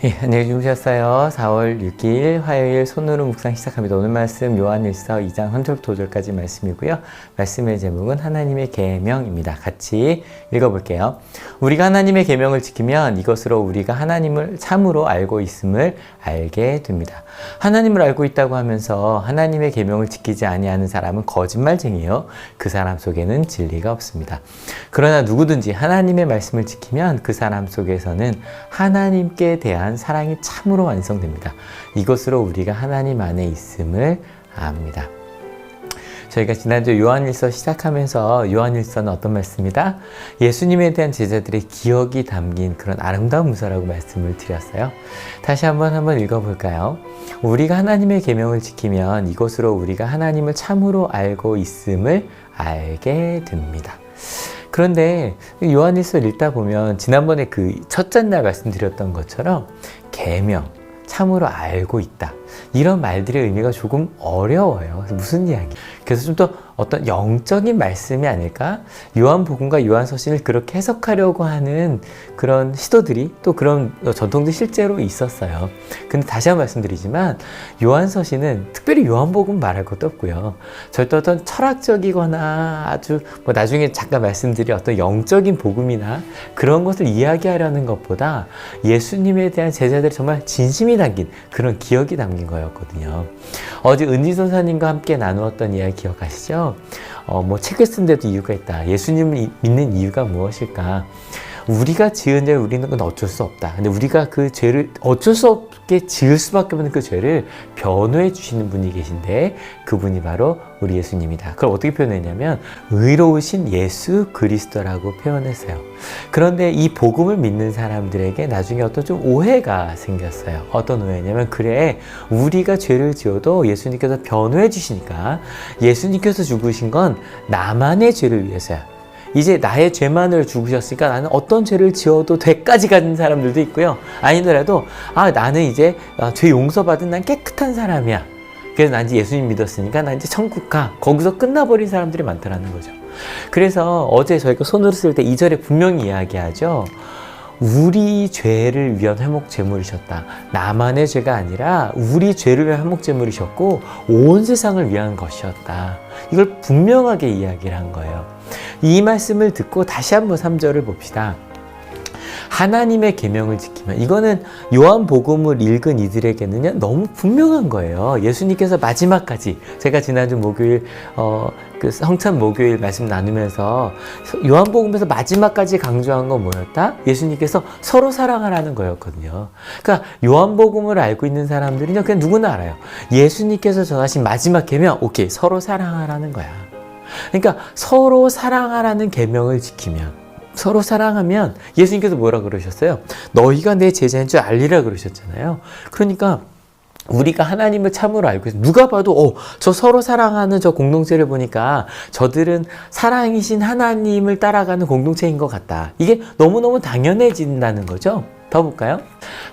예, 안녕히 주무셨어요. 4월 6일 화요일 손으로 묵상 시작합니다. 오늘 말씀 요한일서 2장 1절부터 5절까지 말씀이고요. 말씀의 제목은 하나님의 계명입니다. 같이 읽어볼게요. 우리가 하나님의 계명을 지키면 이것으로 우리가 하나님을 참으로 알고 있음을 알게 됩니다. 하나님을 알고 있다고 하면서 하나님의 계명을 지키지 아니하는 사람은 거짓말쟁이요. 그 사람 속에는 진리가 없습니다. 그러나 누구든지 하나님의 말씀을 지키면 그 사람 속에서는 하나님께 대한 사랑이 참으로 완성됩니다. 이것으로 우리가 하나님 안에 있음을 압니다. 저희가 지난주 요한일서 시작하면서 요한일서는 어떤 말씀이다? 예수님에 대한 제자들의 기억이 담긴 그런 아름다운 문서라고 말씀을 드렸어요. 다시 한번 읽어볼까요? 우리가 하나님의 계명을 지키면 이것으로 우리가 하나님을 참으로 알고 있음을 알게 됩니다. 그런데 요한일서를 읽다 보면 지난번에 그 첫째 날 말씀드렸던 것처럼 계명, 참으로 알고 있다. 이런 말들의 의미가 조금 어려워요. 무슨 이야기? 그래서 좀 더 어떤 영적인 말씀이 아닐까? 요한복음과 요한서신을 그렇게 해석하려고 하는 그런 시도들이 또 그런 전통도 실제로 있었어요. 근데 다시 한번 말씀드리지만 요한서신은 특별히 요한복음 말할 것도 없고요. 절대 어떤 철학적이거나 아주 나중에 잠깐 말씀드릴 어떤 영적인 복음이나 그런 것을 이야기하려는 것보다 예수님에 대한 제자들의 정말 진심이 담긴 그런 기억이 담긴 거였거든요. 어제 은지 선사님과 함께 나누었던 이야기 기억하시죠? 책을 쓴 데도 이유가 있다. 예수님을 믿는 이유가 무엇일까? 우리가 지은 죄를 우리는 건 어쩔 수 없다. 근데 우리가 그 죄를 어쩔 수 없게 지을 수밖에 없는 그 죄를 변호해 주시는 분이 계신데 그분이 바로 우리 예수님이다. 그걸 어떻게 표현했냐면 의로우신 예수 그리스도라고 표현했어요. 그런데 이 복음을 믿는 사람들에게 나중에 어떤 좀 오해가 생겼어요. 어떤 오해냐면 그래 우리가 죄를 지어도 예수님께서 변호해 주시니까 예수님께서 죽으신 건 나만의 죄를 위해서야. 이제 나의 죄만을 죽으셨으니까 나는 어떤 죄를 지어도 돼까지 가는 사람들도 있고요. 아니더라도 나는 이제 죄 용서받은 난 깨끗한 사람이야. 그래서 난 이제 예수님 믿었으니까 난 이제 천국 가. 거기서 끝나버린 사람들이 많다라는 거죠. 그래서 어제 저희가 손으로 쓸 때 2절에 분명히 이야기하죠. 우리 죄를 위한 회목 제물이셨다. 나만의 죄가 아니라 우리 죄를 위한 회목 제물이셨고 온 세상을 위한 것이었다. 이걸 분명하게 이야기를 한 거예요. 이 말씀을 듣고 다시 한번 3절을 봅시다. 하나님의 계명을 지키면 이거는 요한복음을 읽은 이들에게는요 너무 분명한 거예요. 예수님께서 마지막까지 제가 지난주 목요일 그 성찬 목요일 말씀 나누면서 요한복음에서 마지막까지 강조한 건 뭐였다? 예수님께서 서로 사랑하라는 거였거든요. 그러니까 요한복음을 알고 있는 사람들은요 그냥 누구나 알아요. 예수님께서 전하신 마지막 계명 오케이 서로 사랑하라는 거야. 그러니까 서로 사랑하라는 계명을 지키면 서로 사랑하면 예수님께서 뭐라 그러셨어요? 너희가 내 제자인 줄 알리라 그러셨잖아요. 그러니까 우리가 하나님을 참으로 알고 있어요. 누가 봐도 저 서로 사랑하는 저 공동체를 보니까 저들은 사랑이신 하나님을 따라가는 공동체인 것 같다. 이게 너무너무 당연해진다는 거죠. 더 볼까요?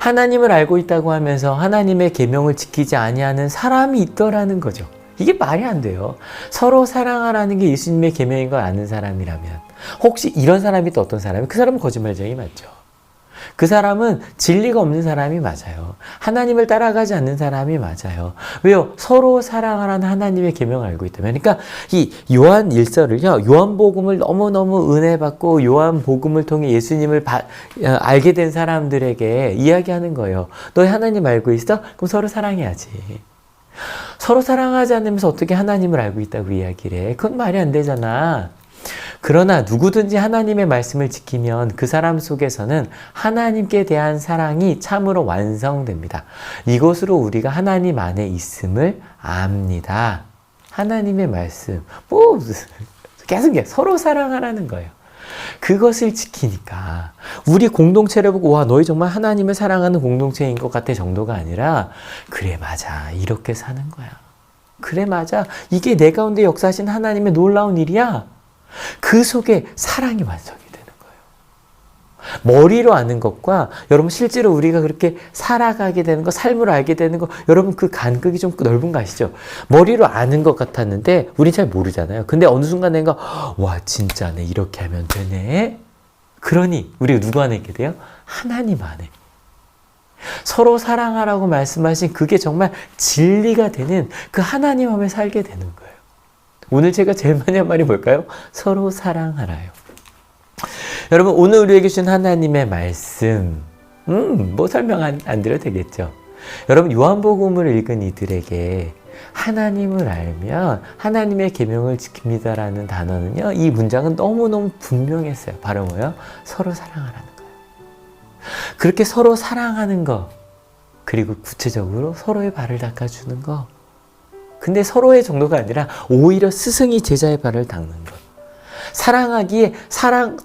하나님을 알고 있다고 하면서 하나님의 계명을 지키지 아니하는 사람이 있더라는 거죠. 이게 말이 안 돼요. 서로 사랑하라는 게 예수님의 계명인 걸 아는 사람이라면 혹시 이런 사람이 또 어떤 사람이? 그 사람은 거짓말쟁이 맞죠. 그 사람은 진리가 없는 사람이 맞아요. 하나님을 따라가지 않는 사람이 맞아요. 왜요? 서로 사랑하라는 하나님의 계명을 알고 있다면. 그러니까 이 요한 일서를요. 요한복음을 너무너무 은혜받고 요한복음을 통해 예수님을 알게 된 사람들에게 이야기하는 거예요. 너희 하나님 알고 있어? 그럼 서로 사랑해야지. 서로 사랑하지 않으면서 어떻게 하나님을 알고 있다고 이야기를 해? 그건 말이 안 되잖아. 그러나 누구든지 하나님의 말씀을 지키면 그 사람 속에서는 하나님께 대한 사랑이 참으로 완성됩니다. 이것으로 우리가 하나님 안에 있음을 압니다. 하나님의 말씀. 계속 서로 사랑하라는 거예요. 그것을 지키니까 우리 공동체를 보고 와 너희 정말 하나님을 사랑하는 공동체인 것 같아 정도가 아니라 그래 맞아 이렇게 사는 거야. 그래 맞아 이게 내 가운데 역사하신 하나님의 놀라운 일이야. 그 속에 사랑이 완성이 되는 거예요. 머리로 아는 것과 여러분 실제로 우리가 그렇게 살아가게 되는 거 삶을 알게 되는 거 여러분 그 간극이 좀 넓은 거 아시죠? 머리로 아는 것 같았는데 우린 잘 모르잖아요. 근데 어느 순간 내가 와 진짜네 이렇게 하면 되네. 그러니 우리가 누구 안에 있게 돼요? 하나님 안에. 서로 사랑하라고 말씀하신 그게 정말 진리가 되는 그 하나님 안에 살게 되는 거예요. 오늘 제가 제일 많이 한 말이 뭘까요? 서로 사랑하라요. 여러분, 오늘 우리에게 주신 하나님의 말씀, 뭐 설명 안 드려도 되겠죠. 여러분, 요한복음을 읽은 이들에게 하나님을 알면 하나님의 계명을 지킵니다라는 단어는요, 이 문장은 너무너무 분명했어요. 바로 뭐예요? 서로 사랑하라는 거예요. 그렇게 서로 사랑하는 거, 그리고 구체적으로 서로의 발을 닦아주는 거. 근데 서로의 정도가 아니라 오히려 스승이 제자의 발을 닦는 거. 사랑하기에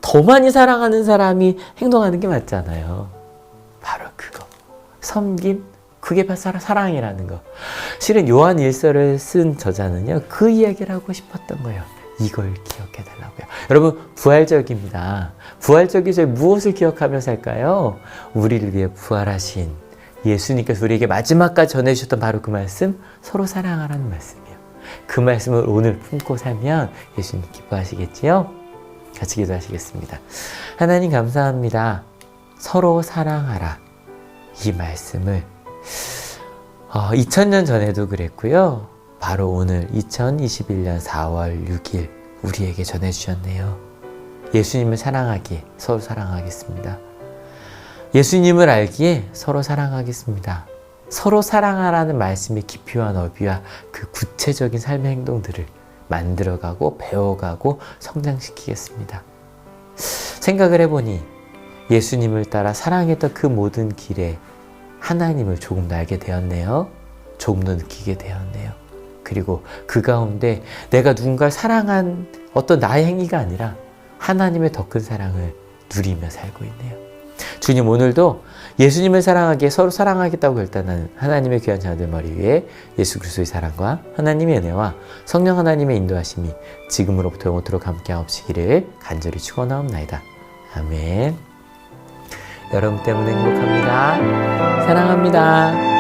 더 많이 사랑하는 사람이 행동하는 게 맞잖아요. 바로 그거. 섬김, 그게 바로 사랑이라는 거. 실은 요한 1서를 쓴 저자는요, 그 이야기를 하고 싶었던 거예요. 이걸 기억해 달라고요. 여러분, 부활절기입니다. 부활절기 저희 무엇을 기억하며 살까요? 우리를 위해 부활하신 예수님께서 우리에게 마지막까지 전해주셨던 바로 그 말씀, 서로 사랑하라는 말씀이에요. 그 말씀을 오늘 품고 살면 예수님 기뻐하시겠지요? 같이 기도하시겠습니다. 하나님 감사합니다. 서로 사랑하라. 이 말씀을 2000년 전에도 그랬고요. 바로 오늘 2021년 4월 6일 우리에게 전해주셨네요. 예수님을 사랑하기에 서로 사랑하겠습니다. 예수님을 알기에 서로 사랑하겠습니다. 서로 사랑하라는 말씀의 깊이와 너비와 그 구체적인 삶의 행동들을 만들어가고 배워가고 성장시키겠습니다. 생각을 해보니 예수님을 따라 사랑했던 그 모든 길에 하나님을 조금 더 알게 되었네요. 조금 더 느끼게 되었네요. 그리고 그 가운데 내가 누군가를 사랑한 어떤 나의 행위가 아니라 하나님의 더 큰 사랑을 누리며 살고 있네요. 주님, 오늘도 예수님을 사랑하기에 서로 사랑하겠다고 결단하는 하나님의 귀한 자녀들 머리 위에 예수 그리스도의 사랑과 하나님의 은혜와 성령 하나님의 인도하심이 지금으로부터 영원토록 함께하옵시기를 간절히 축원하옵나이다. 아멘. 여러분 때문에 행복합니다. 사랑합니다.